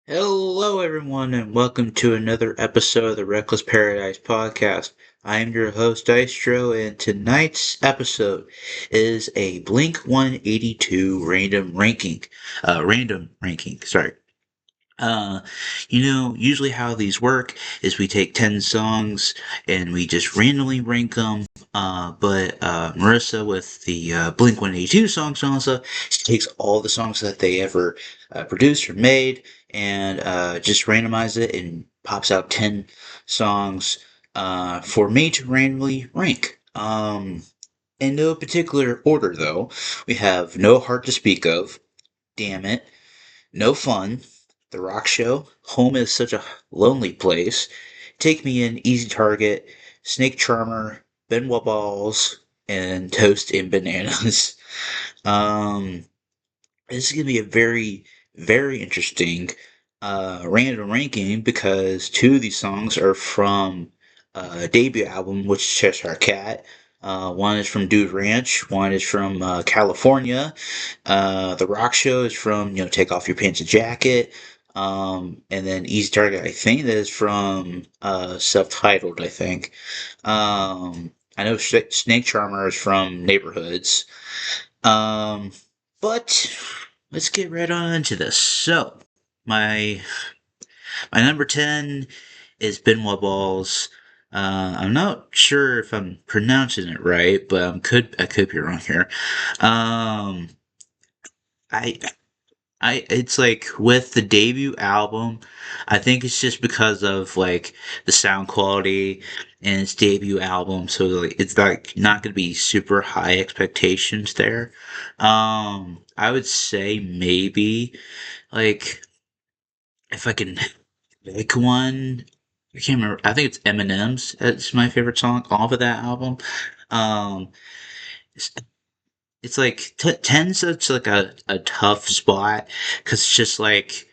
Hello, everyone, and welcome to another episode of the Reckless Paradise podcast. I am your host, Dystro, and tonight's episode is a Blink 182 random ranking, sorry. Uh, usually how these work is we take 10 songs and we just randomly rank them. But Marissa with the Blink 182 songs also, she takes all the songs that they ever produced or made and just randomize it and pops out 10 songs for me to randomly rank. In no particular order though, we have No Heart to Speak of, Damn It, No Fun, The Rock Show, Home is Such a Lonely Place, Take Me In, Easy Target, Snake Charmer, Benoit Balls, and Toast and Bananas. Um, this is going to be a very, very interesting random ranking because two of these songs are from a debut album, which is Cheshire Cat. One is from Dude Ranch, one is from California. The Rock Show is from Take Off Your Pants and Jacket. And then Easy Target, I think that is from self-titled, I think. I know Snake Charmer is from Neighborhoods. Um, but let's get right on into this. So, my my number 10 is Benoit Balls. I'm not sure if I'm pronouncing it right, but I could be wrong here. Um, I it's like with the debut album, I think it's just because of like the sound quality and its debut album, so like it's like not gonna be super high expectations there. I would say maybe like if I can pick one, I can't remember. I think it's Eminem's. It's my favorite song off of that album. Um, it's, it's like ten's such like a tough spot because it's just like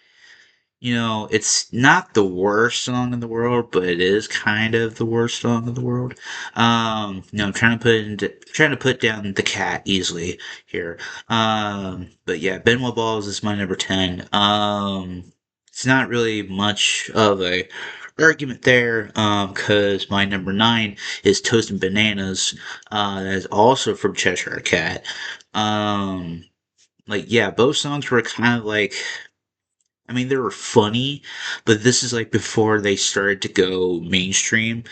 it's not the worst song in the world, but it is kind of the worst song in the world. I'm trying to put down the cat easily here. But yeah, Benoit Balls is my number 10. It's not really much of a argument there, because my number 9 is Toast and Bananas, that is also from Cheshire Cat. Um, like yeah, both songs were kind of like they were funny, but this is like before they started to go mainstream.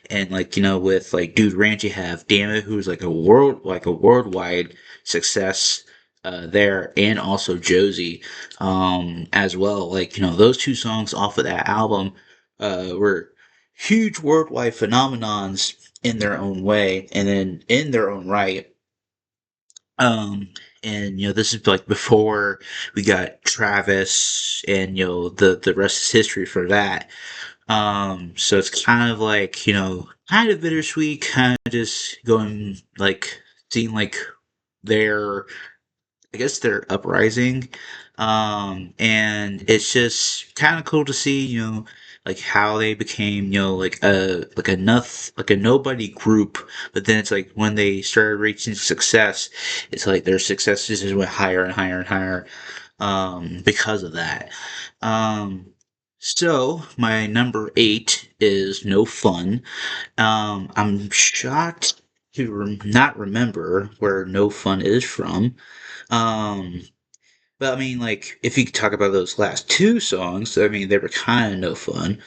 And like, with like Dude Ranch, you have Damn It, who's like a worldwide success there, and also Josie as well. Like, those two songs off of that album were huge worldwide phenomenons in their own way and then in their own right. Um, and this is like before we got Travis, and the rest is history for that. So it's kind of like kind of bittersweet, kind of just going like seeing like their I guess their uprising. And it's just kind of cool to see, like how they became, like a nobody group. But then it's like when they started reaching success, it's like their successes just went higher and higher and higher, because of that. So my number 8 is No Fun. I'm shocked to not remember where No Fun is from. Um, but like, if you could talk about those last two songs, they were kind of no fun.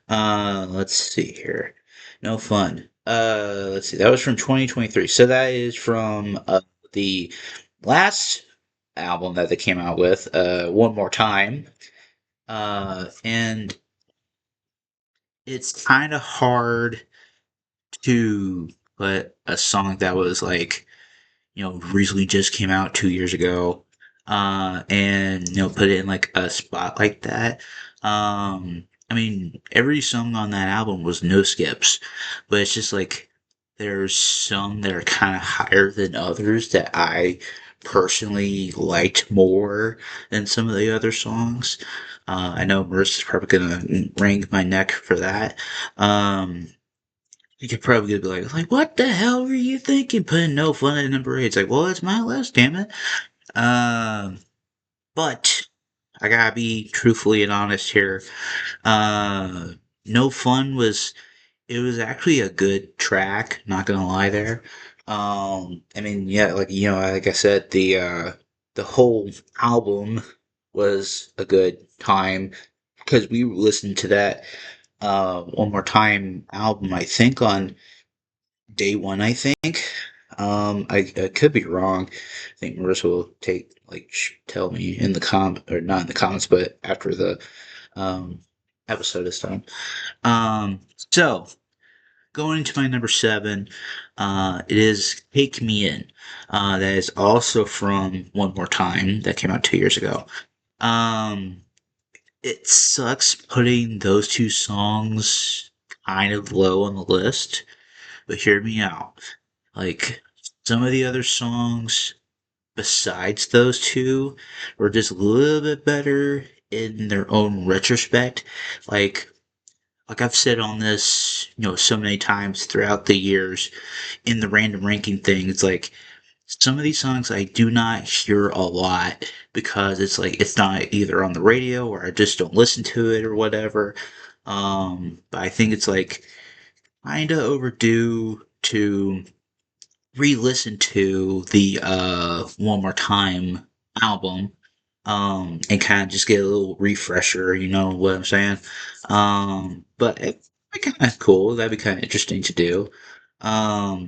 Let's see here. No fun. Let's see. That was from 2023. So that is from the last album that they came out with, One More Time. And it's kind of hard to put a song that was like recently just came out 2 years ago, and put it in like a spot like that. Every song on that album was no skips, but it's just like there's some that are kind of higher than others that I personally liked more than some of the other songs. I know Marissa's probably gonna wring my neck for that. You could probably be like, what the hell were you thinking? Putting No Fun at number 8. It's like, well, it's my list, damn it. Um, but I gotta be truthfully and honest here. Uh, No Fun was it was actually a good track, not gonna lie there. I mean, yeah, like like I said, the whole album was a good time because we listened to that one more time album, I think on day one, I think. I could be wrong. I think Marissa will take like tell me in the or not in the comments, but after the um episode is done. So going into my number seven, it is "Take Me In." That is also from One More Time that came out 2 years ago. Um, it sucks putting those two songs kind of low on the list, but hear me out. Like some of the other songs besides those two were just a little bit better in their own retrospect. Like like I've said on this, so many times throughout the years in the random ranking thing, it's like some of these songs I do not hear a lot because it's like it's not either on the radio or I just don't listen to it or whatever. But I think it's like kinda overdue to re-listen to the One More Time album and kind of just get a little refresher, you know what I'm saying? But it kind of cool. That'd be kind of interesting to do.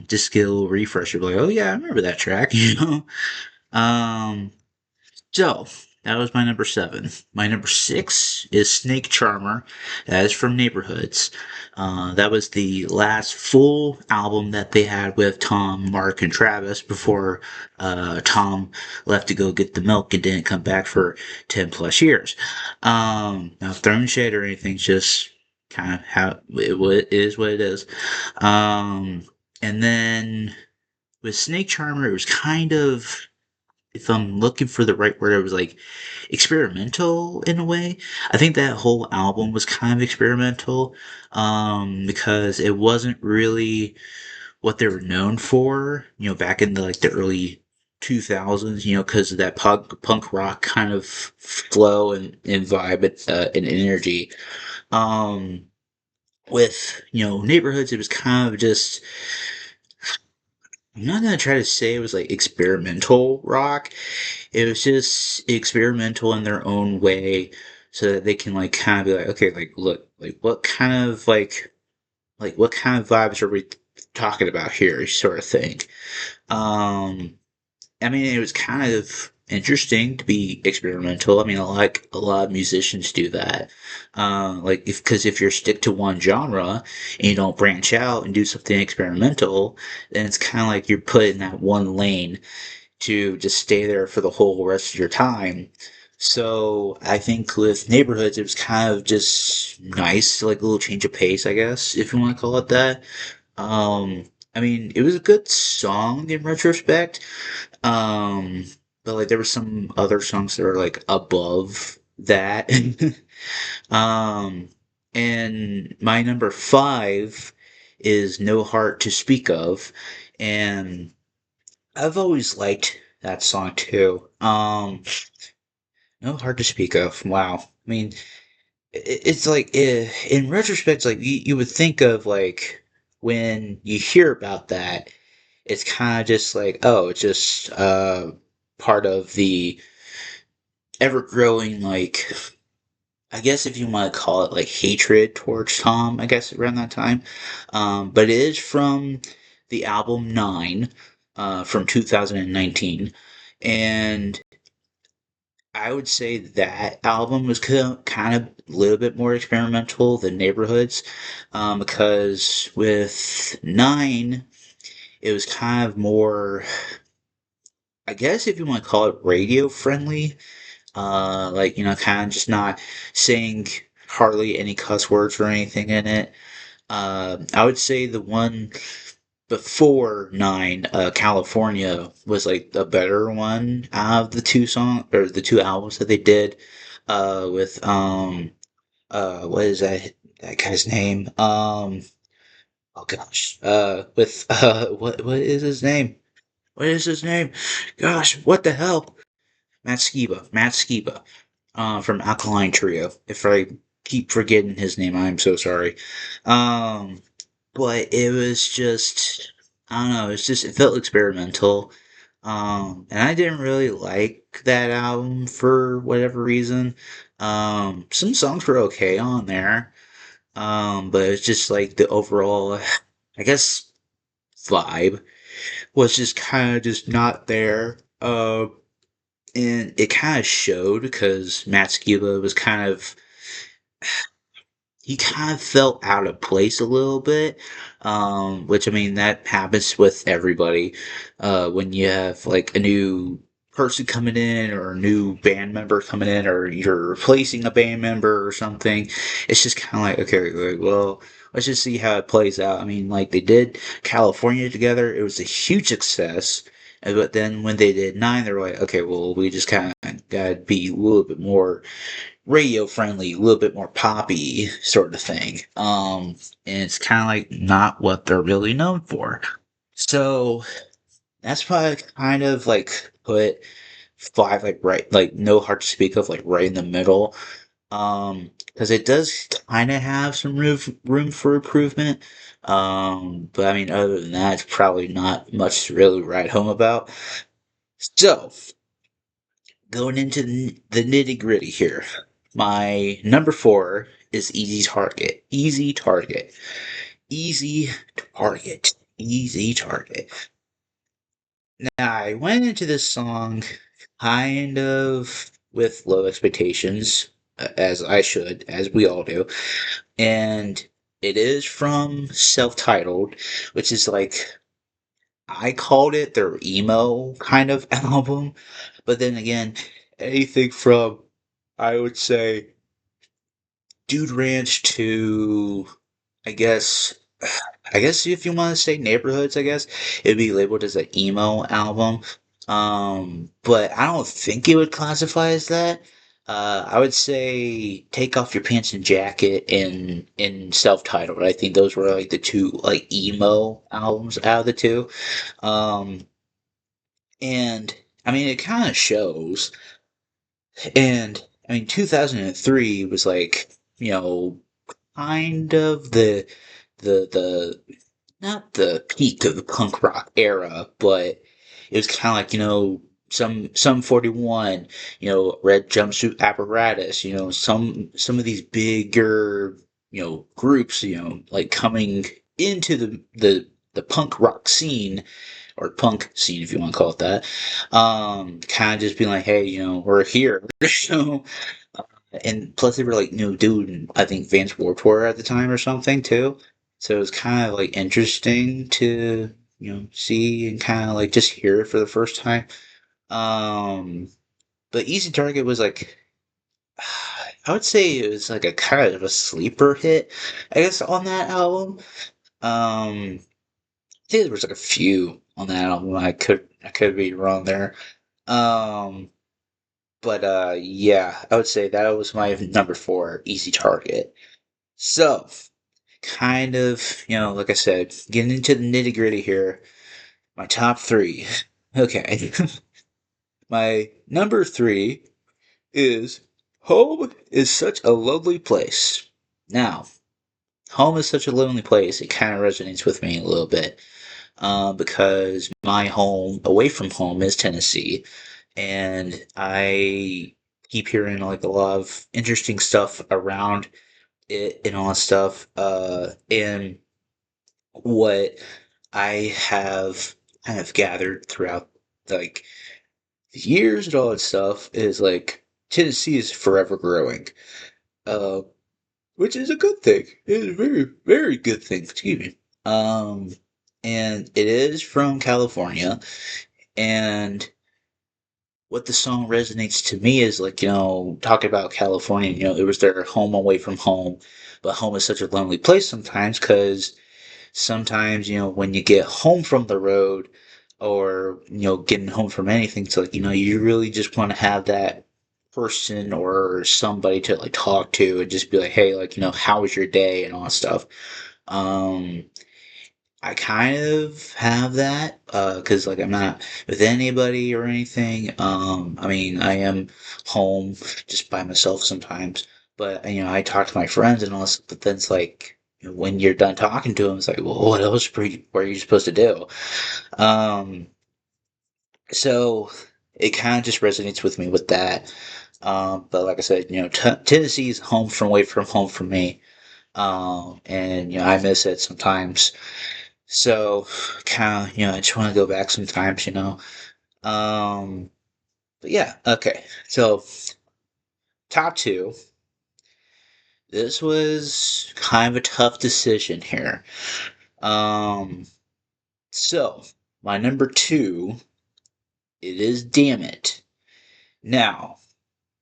Just get a little refresher, like, oh yeah, I remember that track, you know. Um, so that was my number seven. My number six is Snake Charmer. That is from Neighborhoods. That was the last full album that they had with Tom, Mark, and Travis before Tom left to go get the milk and didn't come back for 10 plus years. Not throwing shade or anything, just kind of how it is what it is. And then with Snake Charmer, it was kind of if I'm looking for the right word, it was like experimental in a way. I think that whole album was kind of experimental because it wasn't really what they were known for, back in the like the early 2000s, because of that punk rock kind of flow and vibe and energy. Um, with neighborhoods, it was kind of just I'm not gonna try to say it was like experimental rock. It was just experimental in their own way, so that they can like kind of be like, okay, like look, like what kind of vibes are we talking about here, sort of thing. Um, I mean, it was kind of interesting to be experimental. I mean, like a lot of musicians do that. Like if you're stick to one genre and you don't branch out and do something experimental, then it's kind of like you're put in that one lane to just stay there for the whole rest of your time. So I think with neighborhoods, it was kind of just nice, like a little change of pace, I guess, if you want to call it that. I mean, it was a good song in retrospect. Um, but like there were some other songs that were like above that. um, and my number five is No Heart to Speak of, and I've always liked that song too. No Heart to Speak of. Wow. I mean, it's like in retrospect, it's like you would think of like when you hear about that it's kind of just like, oh, it's just part of the ever growing, like, I guess if you want to call it like hatred towards Tom, I guess around that time. But it is from the album Nine from 2019. And I would say that album was kind of a little bit more experimental than Neighborhoods because with Nine, it was kind of more I guess if you want to call it radio friendly, like, kind of just not saying hardly any cuss words or anything in it. I would say the one before Nine, California, was like the better one out of the two or the two albums that they did, with, what is that guy's name? Oh gosh, with, what is his name? What is his name? Gosh, what the hell? Matt Skiba. Matt Skiba. from Alkaline Trio. If I keep forgetting his name, I'm so sorry. Um, but it was just, I don't know, it's just, it felt experimental. And I didn't really like that album for whatever reason. Some songs were okay on there. But it's just like the overall, I guess, vibe was just kind of just not there. And it kind of showed because Matt Skiba was kind of he kind of felt out of place a little bit, which I mean that happens with everybody when you have like a new person coming in or a new band member coming in or you're replacing a band member or something. It's just kind of like, okay, like, well, let's just see how it plays out. I mean, like they did California together, it was a huge success. But then when they did nine, they were like, okay, well, we just kind of gotta be a little bit more radio friendly, a little bit more poppy sort of thing. And it's kind of like not what they're really known for. So that's why I kind of like put five like right, like no heart to speak of, like right in the middle. Because it does kind of have some room for improvement. But I mean, other than that, it's probably not much to really write home about. So going into the nitty gritty here. My number four is Easy Target. Easy Target. Easy Target. Easy Target. Now, I went into this song kind of with low expectations, as I should, as we all do. And it is from Self Titled, which is like, I called it their emo kind of album. But then again, anything from, I would say, Dude Ranch to, I guess, I guess if you want to say neighborhoods, I guess it'd be labeled as an emo album. But I don't think it would classify as that. I would say Take Off Your Pants and Jacket and self-titled. I think those were like the two like emo albums out of the two. Um, and I mean it kind of shows. And I mean 2003 was like, you know, kind of the not the peak of the punk rock era, but it was kind of like, you know, some 41, you know, Red Jumpsuit Apparatus, you know, some of these bigger, you know, groups, you know, like coming into the punk rock scene or punk scene if you want to call it that. Kind of just being like, hey, you know, we're here. So and plus they were like, you know, doing I think Vans Warped Tour at the time or something too. So it was kind of like interesting to, you know, see and kind of like just hear it for the first time. Um, but Easy Target was like, I would say it was like a kind of a sleeper hit, I guess, on that album. I think there was like a few on that album. I could be wrong there. Um, but yeah, I would say that was my number four, Easy Target. So, kind of, you know, like I said, getting into the nitty gritty here. My top three. Okay. My number three is Home is Such a Lovely Place. Now, home is such a lonely place, it kind of resonates with me a little bit. Because my home, away from home, is Tennessee. And I keep hearing like a lot of interesting stuff around it and all that stuff. And what I have kind of gathered throughout like the years and all that stuff is like Tennessee is forever growing, uh, which is a good thing. It is a very, very good thing. Excuse me. Um, and it is from California, and what the song resonates to me is like, you know, talking about California, you know, it was their home away from home, but home is such a lonely place sometimes because sometimes, you know, when you get home from the road or, you know, getting home from anything, it's like, you know, you really just want to have that person or somebody to like talk to and just be like, hey, like, you know, how was your day and all that stuff. Um, I kind of have that, because like I'm not with anybody or anything. I mean, I am home just by myself sometimes, but I talk to my friends and all this. But then it's like when you're done talking to them, it's like, well, what else were you supposed to do? Um, so it kind of just resonates with me with that. But like I said, Tennessee is home from away from home for me, and I miss it sometimes. So, kind of, I just want to go back sometimes. Um, but yeah, okay. So, top two. This was kind of a tough decision here. Um, so my number two, it is "Damn It." Now,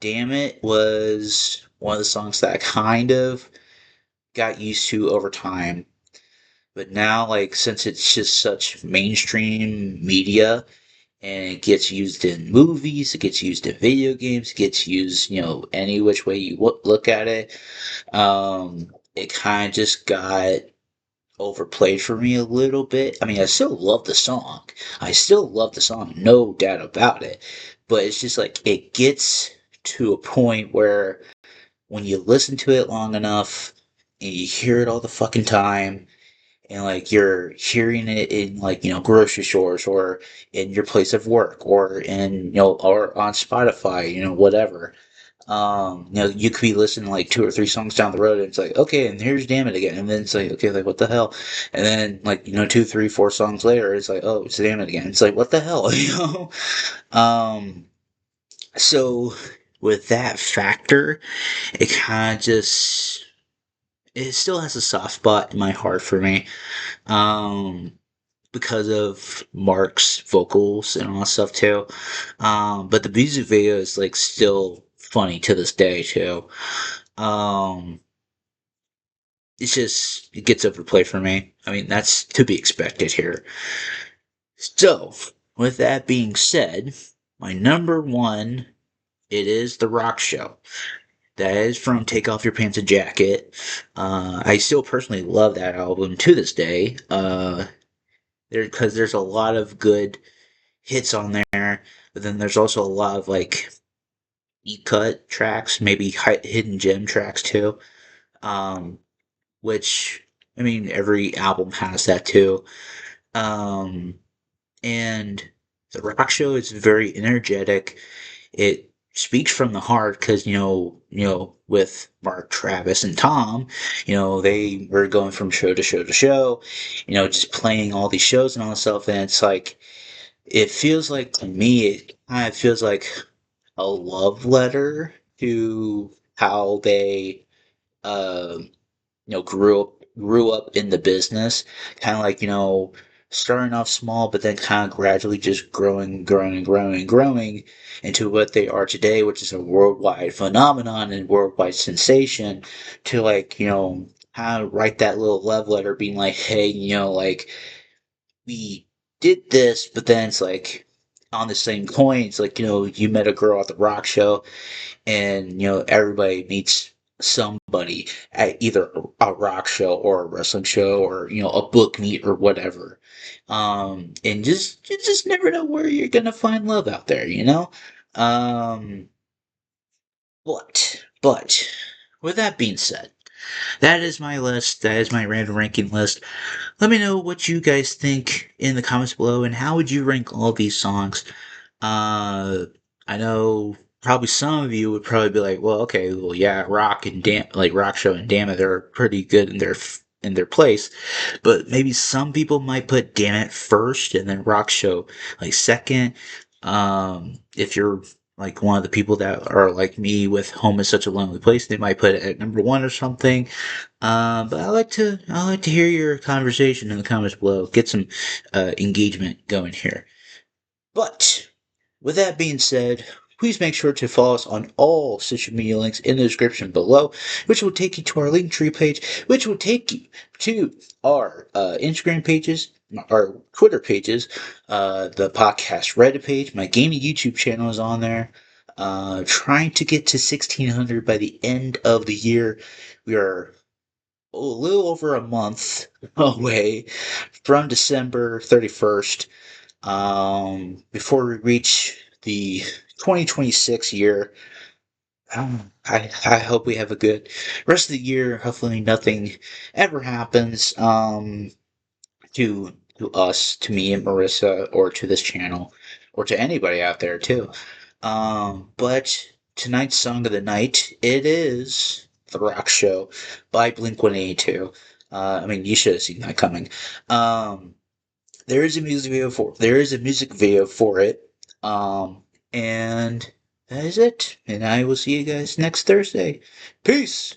"Damn It" was one of the songs that I kind of got used to over time. But now, like, since it's just such mainstream media, and it gets used in movies, it gets used in video games, it gets used, any which way you look at it. It kind of just got overplayed for me a little bit. I mean, I still love the song. I still love the song, no doubt about it. But it's just like it gets to a point where when you listen to it long enough and you hear it all the fucking time, and like you're hearing it in like grocery stores or in your place of work or in or on Spotify, whatever. You could be listening like two or three songs down the road, and it's like, okay, and here's "Damn It" again, and then it's like, okay, like what the hell? And then like two, three, four songs later, it's like, oh, it's "Damn It" again. It's like, what the hell, um so with that factor, it kind of just, it still has a soft spot in my heart for me. um, because of Mark's vocals and all that stuff too. But the music video is like still funny to this day too. Um, it's just it gets overplayed for me. I mean, that's to be expected here. So, with that being said, my number one, it is The Rock Show. That is from Take Off Your Pants and Jacket. I still personally love that album to this day. Because there's a lot of good hits on there, but then there's also a lot of like e-cut tracks, maybe hidden gem tracks too. Um, which I mean, every album has that too. Um, and the rock show is very energetic. It speaks from the heart because with Mark, Travis, and Tom, they were going from show to show to show, just playing all these shows and all this stuff, and it's like it feels like to me, it kind of feels like a love letter to how they, grew up in the business, kind of like starting off small, but then kind of gradually just growing, growing, and growing, and growing into what they are today, which is a worldwide phenomenon and worldwide sensation. To like kind of write that little love letter, being like, hey, like we did this, but then it's like on the same coin, it's like, you met a girl at the rock show, and, everybody meets somebody at either a rock show or a wrestling show or, a book meet or whatever. And just, you just never know where you're gonna find love out there. Um, but, with that being said, that is my list. That is my random ranking list. Let me know what you guys think in the comments below, and how would you rank all these songs? Uh, I know probably some of you would probably be like, well, okay, well, yeah, Rock Show and Damn It, they're pretty good in their place, but maybe some people might put Damn It first and then Rock Show like second. If you're like one of the people that are like me with Home is Such a Lonely Place, they might put it at number one or something. But I like to hear your conversation in the comments below. Get some engagement going here. But with that being said, please make sure to follow us on all social media links in the description below, which will take you to our Linktree page, which will take you to our Instagram pages, our Twitter pages, the podcast Reddit page, my gaming YouTube channel is on there. Trying to get to 1,600 by the end of the year. We are a little over a month away from December 31st, before we reach the 2026 year. I hope we have a good rest of the year. Hopefully, nothing ever happens to us, to me and Marissa, or to this channel, or to anybody out there too. But tonight's song of the night, it is "The Rock Show" by Blink-182. I mean, you should have seen that coming. Um, there is a music video for it. And that is it. And I will see you guys next Thursday. Peace.